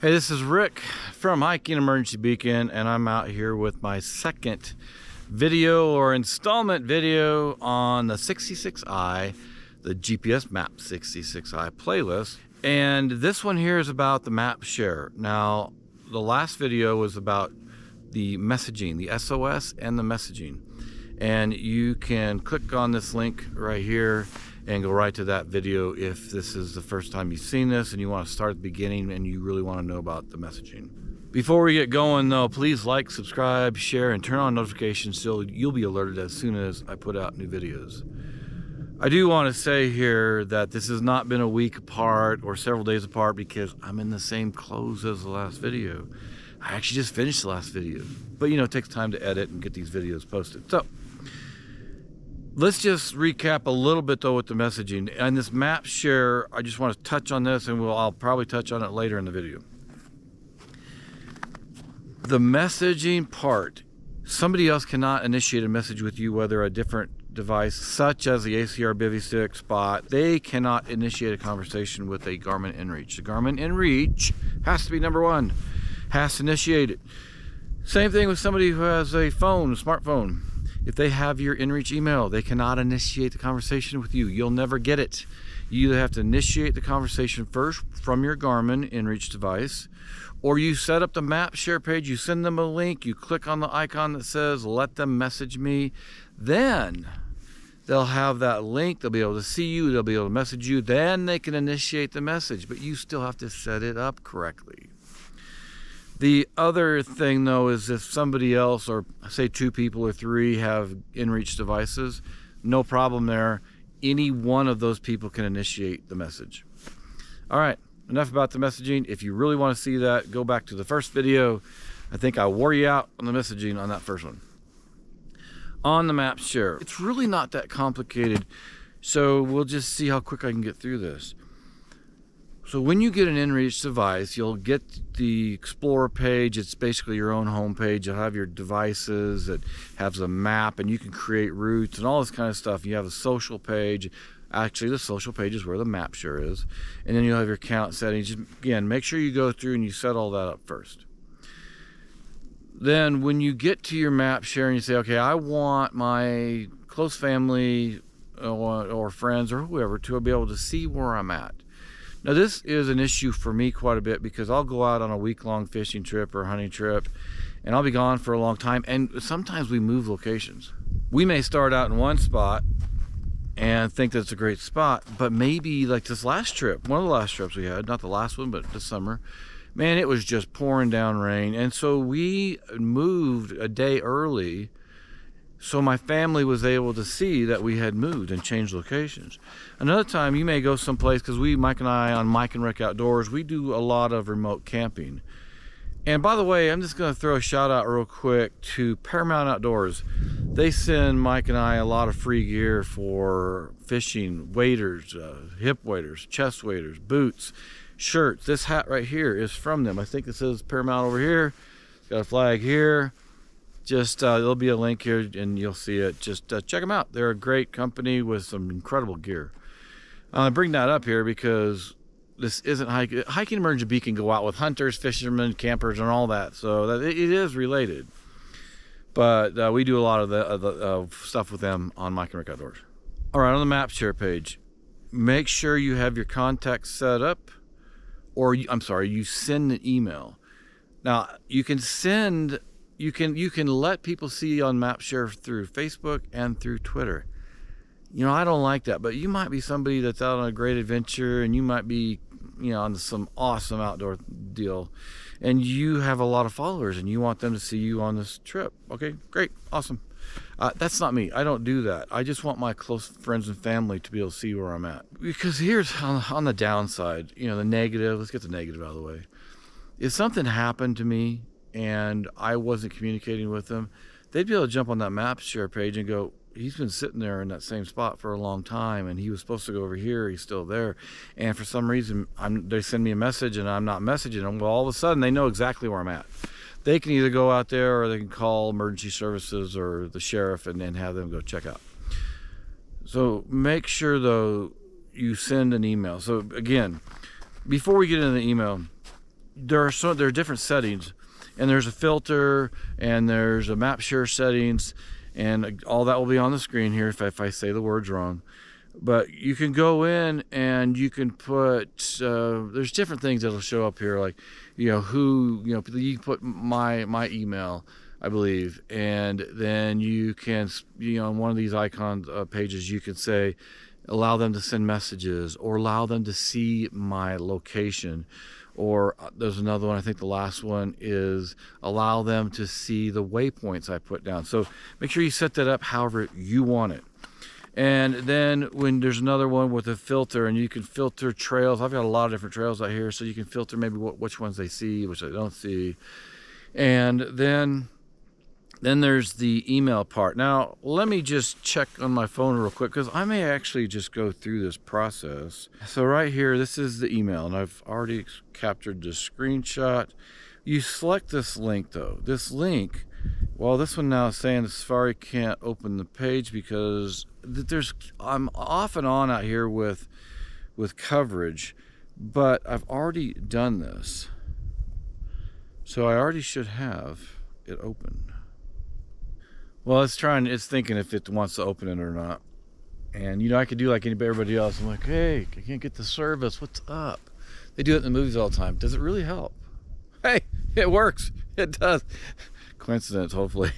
Hey, this is Rick from Hiking Emergency Beacon, and I'm out here with my second video or installment video on the 66i, the GPSMAP 66i playlist. And this one here is about the MapShare. Now, the last video was about the messaging, the SOS and the messaging. And you can click on this link right here and go right to that video if this is the first time you've seen this and you want to start at the beginning and you really want to know about the messaging. Before we get going though, please like, subscribe, share, and turn on notifications so you'll be alerted as soon as I put out new videos. I do want to say here that this has not been a week apart or several days apart because I'm in the same clothes as the last video. I actually just finished the last video, but you know, it takes time to edit and get these videos posted. So let's just recap a little bit though with the messaging and this MapShare. I just want to touch on this, and I'll probably touch on it later in the video. The messaging part, somebody else cannot initiate a message with you, whether a different device such as the ACR Bivy Stick Spot. They cannot initiate a conversation with a Garmin inReach. The Garmin inReach has to be number one, has to initiate it. Same thing with somebody who has a phone, a smartphone. If they have your inReach email, they cannot initiate the conversation with you. You'll never get it. You either have to initiate the conversation first from your Garmin inReach device, or you set up the MapShare page, you send them a link, you click on the icon that says, let them message me. Then they'll have that link, they'll be able to see you, they'll be able to message you, then they can initiate the message, but you still have to set it up correctly. The other thing though is if somebody else, or say two people or three, have inReach devices, no problem there. Any one of those people can initiate the message. All right, enough about the messaging. If you really want to see that, go back to the first video. I think I wore you out on the messaging on that first one. On the MapShare, it's really not that complicated. So we'll just see how quick I can get through this. So when you get an inReach device, you'll get the Explorer page. It's basically your own home page. You'll have your devices that has a map, and you can create routes and all this kind of stuff. You have a social page. Actually, the social page is where the MapShare is. And then you'll have your account settings. Just, again, make sure you go through and you set all that up first. Then when you get to your MapShare and you say, okay, I want my close family or friends or whoever to be able to see where I'm at. Now this is an issue for me quite a bit because I'll go out on a week-long fishing trip or hunting trip and I'll be gone for a long time, and sometimes we move locations. We may start out in one spot and think that's a great spot, but maybe like this last trip, one of the last trips we had, not the last one, but this summer, man, it was just pouring down rain, and so we moved a day early so my family was able to see that we had moved and changed locations. Another time you may go someplace, because Mike and I on Mike and Rick Outdoors, we do a lot of remote camping. And by the way, I'm just going to throw a shout out real quick to Paramount Outdoors. They send Mike and I a lot of free gear for fishing, waders, hip waders, chest waders, boots, shirts. This hat right here is from them. I think it says Paramount over here. It's got a flag here. Just there'll be a link here and you'll see it. Just check them out. They're a great company with some incredible gear. I bring that up here because this isn't hiking emergency beacon. Go out with hunters, fishermen, campers, and all that. So that it is related. But we do a lot of the stuff with them on Mike and Rick Outdoors. All right, on the MapShare page, make sure you have your contacts set up, or you send an email. Now you can send. You can let people see on MapShare through Facebook and through Twitter. You know, I don't like that, but you might be somebody that's out on a great adventure, and you might be, you know, on some awesome outdoor deal, and you have a lot of followers, and you want them to see you on this trip. Okay, great, awesome. That's not me. I don't do that. I just want my close friends and family to be able to see where I'm at. Because here's on the downside, you know, the negative. Let's get the negative out of the way. If something happened to me and I wasn't communicating with them, they'd be able to jump on that MapShare page and go, he's been sitting there in that same spot for a long time, and he was supposed to go over here, he's still there, and for some reason they send me a message and I'm not messaging them. Well, all of a sudden they know exactly where I'm at. They can either go out there or they can call emergency services or the sheriff and then have them go check out. So make sure though you send an email. So again, before we get into the email, there are different settings, and there's a filter, and there's a MapShare settings, and all that will be on the screen here if I say the words wrong. But you can go in and you can put there's different things that'll show up here, like you can put my email, I believe, and then you can on one of these icon pages you can say allow them to send messages or allow them to see my location. Or there's another one, I think the last one is allow them to see the waypoints I put down. So make sure you set that up however you want it. And then when there's another one with a filter, and you can filter trails. I've got a lot of different trails out here, so you can filter maybe which ones they see, which they don't see. And then there's the email part. Now, let me just check on my phone real quick, because I may actually just go through this process. So right here, this is the email, and I've already captured the screenshot. You select this link, though. This link, well, this one now is saying the Safari can't open the page because I'm off and on out here with coverage, but I've already done this. So I already should have it open. Well, it's thinking if it wants to open it or not. And I could do like everybody else. I'm like, hey, I can't get the service. What's up? They do it in the movies all the time. Does it really help? Hey, it works. It does. Coincidence, hopefully.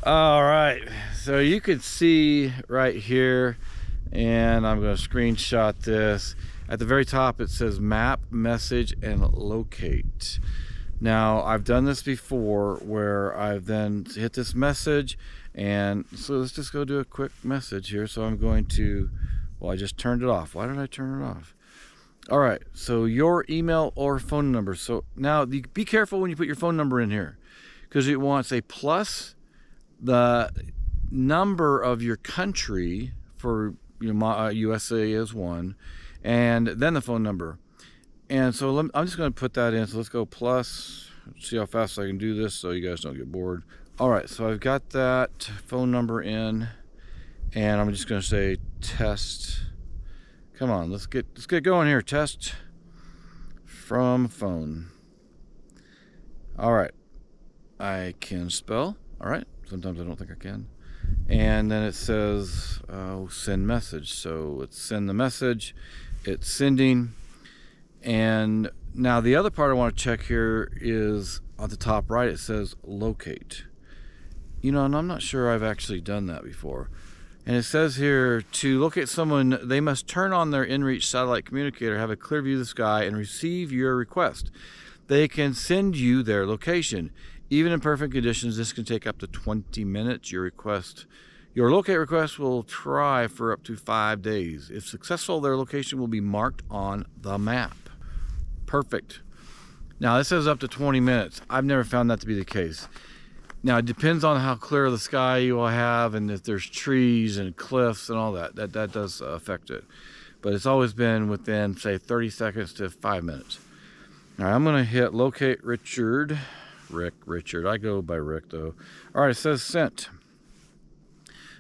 All right. So you could see right here, and I'm going to screenshot this. At the very top, it says map, message, and locate. Now, I've done this before where I've then hit this message, and so let's just go do a quick message here. So I'm going to, well, I just turned it off. Why did I turn it off? All right, so your email or phone number. So now be careful when you put your phone number in here, because it wants a plus the number of your country for USA is 1, and then the phone number. And so I'm just going to put that in. So let's go plus. See how fast I can do this so you guys don't get bored. All right, so I've got that phone number in, and I'm just going to say test. Come on, let's get going here. Test from phone. All right, I can spell. All right, sometimes I don't think I can. And then it says send message. So let's send the message. It's sending. And now the other part I want to check here is on the top right, it says locate. And I'm not sure I've actually done that before. And it says here, to locate someone, they must turn on their inReach satellite communicator, have a clear view of the sky, and receive your request. They can send you their location. Even in perfect conditions, this can take up to 20 minutes. Your locate request will try for up to 5 days. If successful, their location will be marked on the map. Perfect. Now, this says up to 20 minutes. I've never found that to be the case. Now, it depends on how clear the sky you will have, and if there's trees and cliffs and all that. That does affect it. But it's always been within, say, 30 seconds to 5 minutes. All right, I'm going to hit locate Richard. Richard. I go by Rick, though. All right, it says sent.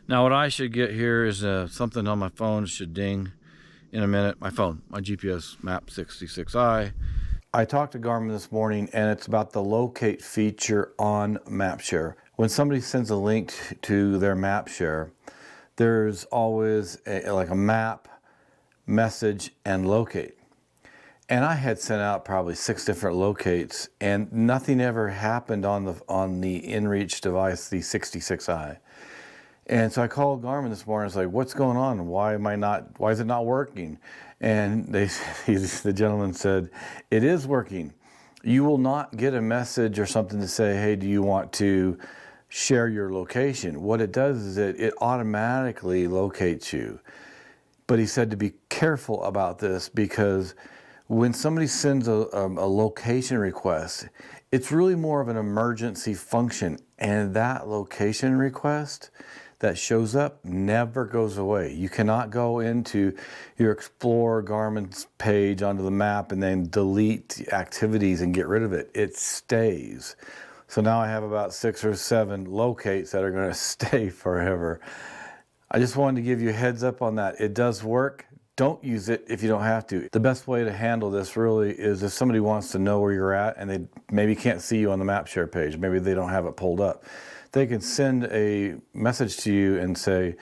Now, what I should get here is something on my phone should ding in a minute. My phone, my GPSMAP 66i. I talked to Garmin this morning, and it's about the locate feature on MapShare. When somebody sends a link to their MapShare, there's always a map, message, and locate. And I had sent out probably 6 different locates, and nothing ever happened on the inReach device, the 66i. And so I called Garmin this morning. I was like, "What's going on? Why is it not working?" And the gentleman said, "It is working. You will not get a message or something to say, 'Hey, do you want to share your location?' What it does is it automatically locates you." But he said to be careful about this, because when somebody sends a location request, it's really more of an emergency function, and that location request that shows up never goes away. You cannot go into your Explore Garmin's page onto the map and then delete activities and get rid of it. It stays. So now I have about 6 or 7 locates that are going to stay forever. I just wanted to give you a heads up on that. It does work. don't use it if you don't have to. The best way to handle this really is if somebody wants to know where you're at and they maybe can't see you on the MapShare page, maybe they don't have it pulled up, they can send a message to you and say,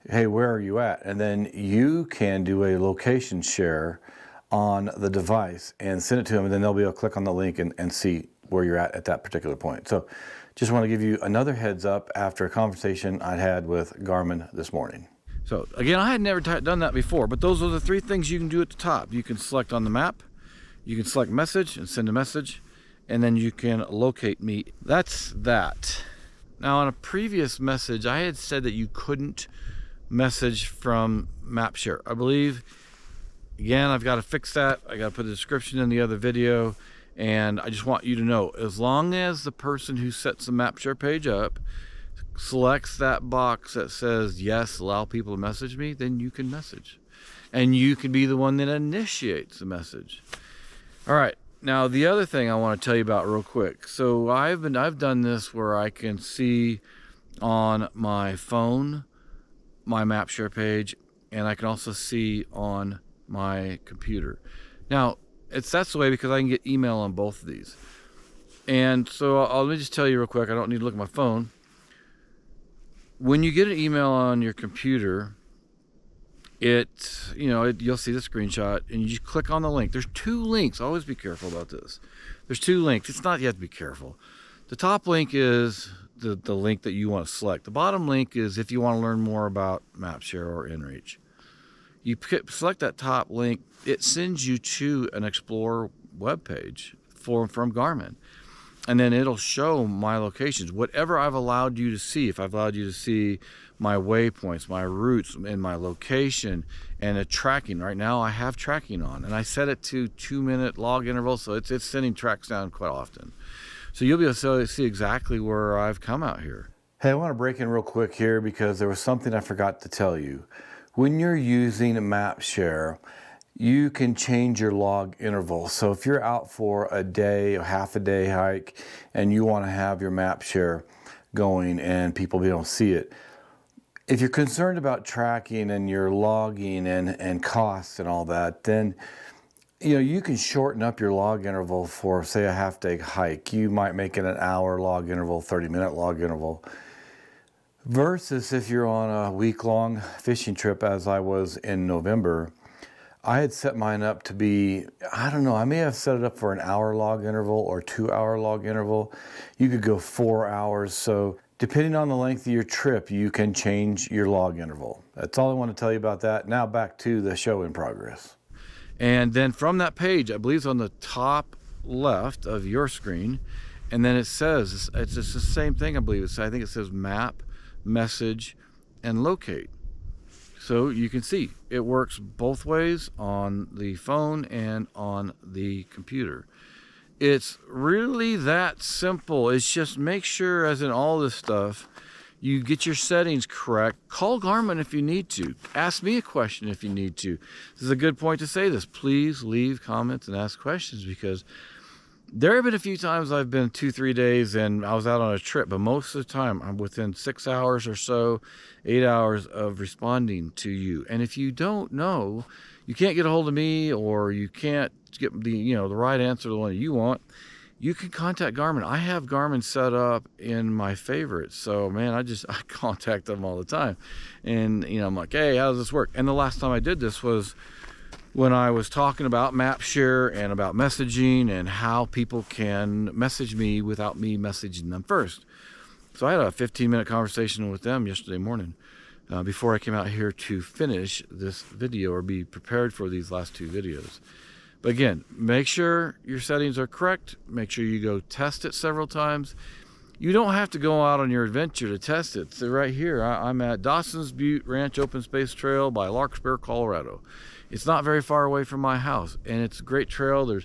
hey, where are you at? And then you can do a location share on the device and send it to them, and then they'll be able to click on the link and see where you're at that particular point. So just want to give you another heads up after a conversation I had with Garmin this morning. So again, I had never done that before, but those are the three things you can do at the top. You can select on the map, you can select message and send a message, and then you can locate me. That's that. Now on a previous message, I had said that you couldn't message from MapShare. I believe, again, I've got to fix that. I got to put a description in the other video, and I just want you to know, as long as the person who sets the MapShare page up selects that box that says yes, allow people to message me, then you can message, and you can be the one that initiates the message. All right, now the other thing I want to tell you about real quick. So I've done this where I can see on my phone my MapShare page, and I can also see on my computer. Now that's the way because I can get email on both of these. And so let me just tell you real quick, I don't need to look at my phone. When you get an email on your computer, you'll see the screenshot, and you just click on the link. There's two links. Always be careful about this. There's two links. It's not, you have to be careful. The top link is the link that you want to select. The bottom link is if you want to learn more about MapShare or InReach. You select that top link, it sends you to an Explorer webpage from Garmin. And then it'll show my locations, whatever I've allowed you to see. If I've allowed you to see my waypoints, my routes, and my location, and the tracking. Right now I have tracking on, and I set it to 2-minute log intervals, so it's sending tracks down quite often. So you'll be able to see exactly where I've come out here. Hey, I want to break in real quick here because there was something I forgot to tell you. When you're using MapShare, you can change your log interval. So if you're out for a day or half a day hike and you want to have your MapShare going and people be able to see it, if you're concerned about tracking and your logging and costs and all that, then you can shorten up your log interval for, say, a half-day hike. You might make it an hour log interval, 30-minute log interval, versus if you're on a week-long fishing trip, as I was in November. I had set mine up to be, I don't know, I may have set it up for an hour log interval or 2-hour log interval. You could go 4 hours. So depending on the length of your trip, you can change your log interval. That's all I want to tell you about that. Now back to the show in progress. And then from that page, I believe it's on the top left of your screen, and then it says, it's just the same thing, I believe. I think it says map, message, and locate. So you can see it works both ways on the phone and on the computer. It's really that simple. It's just make sure, as in all this stuff, you get your settings correct. Call Garmin if you need to. Ask me a question if you need to. This is a good point to say this. Please leave comments and ask questions, because there have been a few times I've been 2-3 days and I was out on a trip, but most of the time I'm within 6 hours or so, 8 hours of responding to you. And if you don't know, you can't get a hold of me, or you can't get the right answer to the one you want, you can contact Garmin. I have Garmin set up in my favorites. So man, I contact them all the time. And I'm like, hey, how does this work? And the last time I did this was when I was talking about MapShare and about messaging and how people can message me without me messaging them first. So I had a 15-minute conversation with them yesterday morning before I came out here to finish this video or be prepared for these last 2 videos. But again, make sure your settings are correct. Make sure you go test it several times. You don't have to go out on your adventure to test it. So right here, I'm at Dawson's Butte Ranch Open Space Trail by Larkspur, Colorado. It's not very far away from my house, and it's a great trail.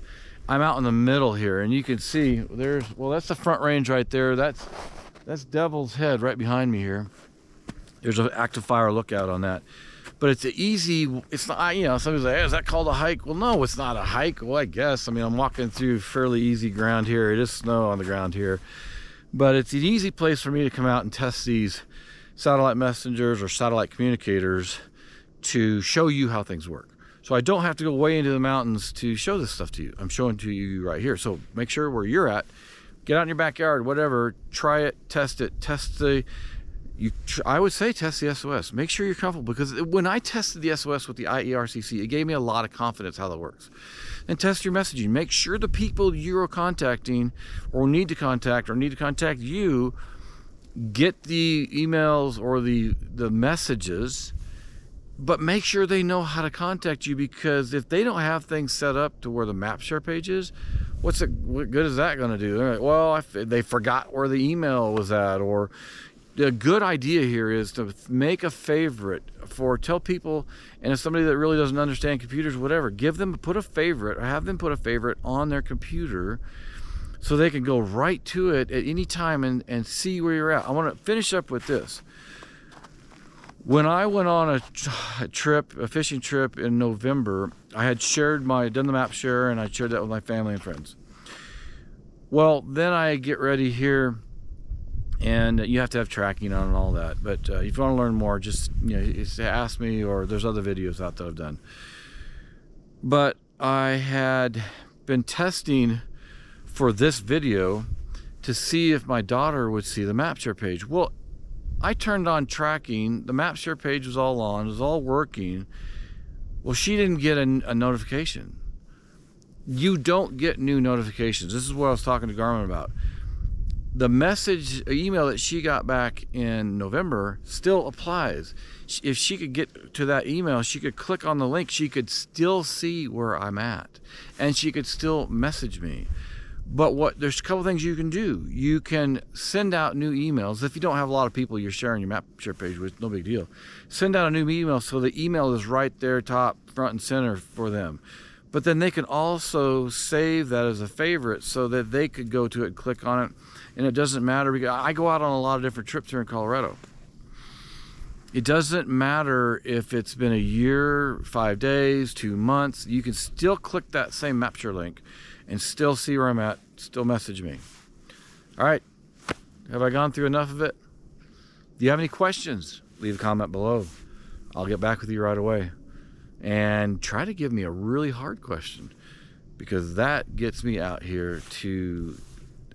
I'm out in the middle here, and you can see that's the Front Range right there. That's Devil's Head right behind me here. There's an active fire lookout on that. But it's not, somebody's like, hey, is that called a hike? Well, no, it's not a hike. Well, I guess. I'm walking through fairly easy ground here. It is snow on the ground here. But it's an easy place for me to come out and test these satellite messengers or satellite communicators to show you how things work. So I don't have to go way into the mountains to show this stuff to you. I'm showing to you right here. So make sure where you're at, get out in your backyard, whatever, try it, test the, I would say test the SOS. Make sure you're comfortable, because when I tested the SOS with the IERCC, it gave me a lot of confidence how that works. And test your messaging. Make sure the people you're contacting or need to contact you get the emails or the messages, but make sure they know how to contact you, because if they don't have things set up to where the MapShare page is, what good is that going to do? They're like, well, they forgot where the email was at. Or a good idea here is to make a favorite tell people, and if somebody that really doesn't understand computers, whatever, put a favorite, or have them put a favorite on their computer, so they can go right to it at any time and see where you're at. I want to finish up with this. When I went on a fishing trip in November, I had done the MapShare, and I shared that with my family and friends. Well, then I get ready here, and you have to have tracking on and all that. But if you want to learn more, just ask me, or there's other videos out that I've done. But I had been testing for this video to see if my daughter would see the MapShare page. Well, I turned on tracking, the MapShare page was all on, it was all working. Well, she didn't get a notification. You don't get new notifications. This is what I was talking to Garmin about. The email that she got back in November still applies. If she could get to that email, she could click on the link, she could still see where I'm at, and she could still message me. But there's a couple things you can do. You can send out new emails. If you don't have a lot of people you're sharing your MapShare page with, no big deal. Send out a new email so the email is right there, top, front, and center for them. But then they can also save that as a favorite so that they could go to it and click on it. And it doesn't matter, because I go out on a lot of different trips here in Colorado. It doesn't matter if it's been a year, 5 days, 2 months. You can still click that same MapShare link and still see where I'm at, still message me. All right, have I gone through enough of it? Do you have any questions? Leave a comment below. I'll get back with you right away. And try to give me a really hard question, because that gets me out here to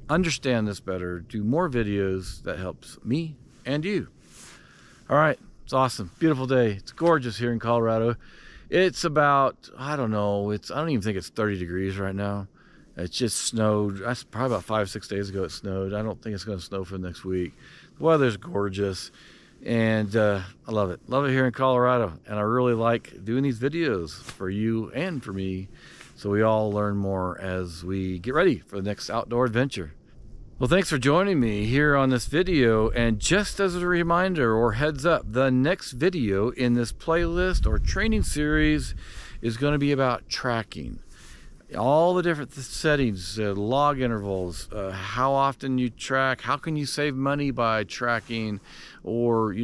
understand this better, do more videos that helps me and you. All right, it's awesome, beautiful day. It's gorgeous here in Colorado. It's about, I don't even think it's 30 degrees right now. It just snowed. That's probably about 5 or 6 days ago it snowed. I don't think it's going to snow for the next week. The weather's gorgeous, and I love it. Love it here in Colorado, and I really like doing these videos for you and for me, so we all learn more as we get ready for the next outdoor adventure. Well, thanks for joining me here on this video, and just as a reminder or heads up, the next video in this playlist or training series is going to be about tracking. All the different settings, log intervals, how often you track, how can you save money by tracking, or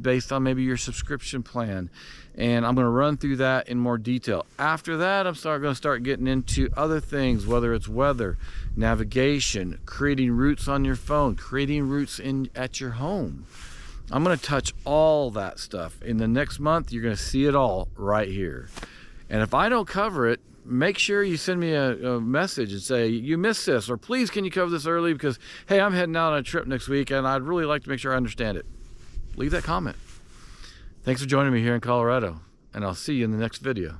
based on maybe your subscription plan. And I'm going to run through that in more detail. After that, I'm going to start getting into other things, whether it's weather, navigation, creating routes on your phone, creating routes at your home. I'm going to touch all that stuff. In the next month, you're going to see it all right here. And if I don't cover it, make sure you send me a message and say, you missed this, or please can you cover this early, because, hey, I'm heading out on a trip next week and I'd really like to make sure I understand it. Leave that comment. Thanks for joining me here in Colorado, and I'll see you in the next video.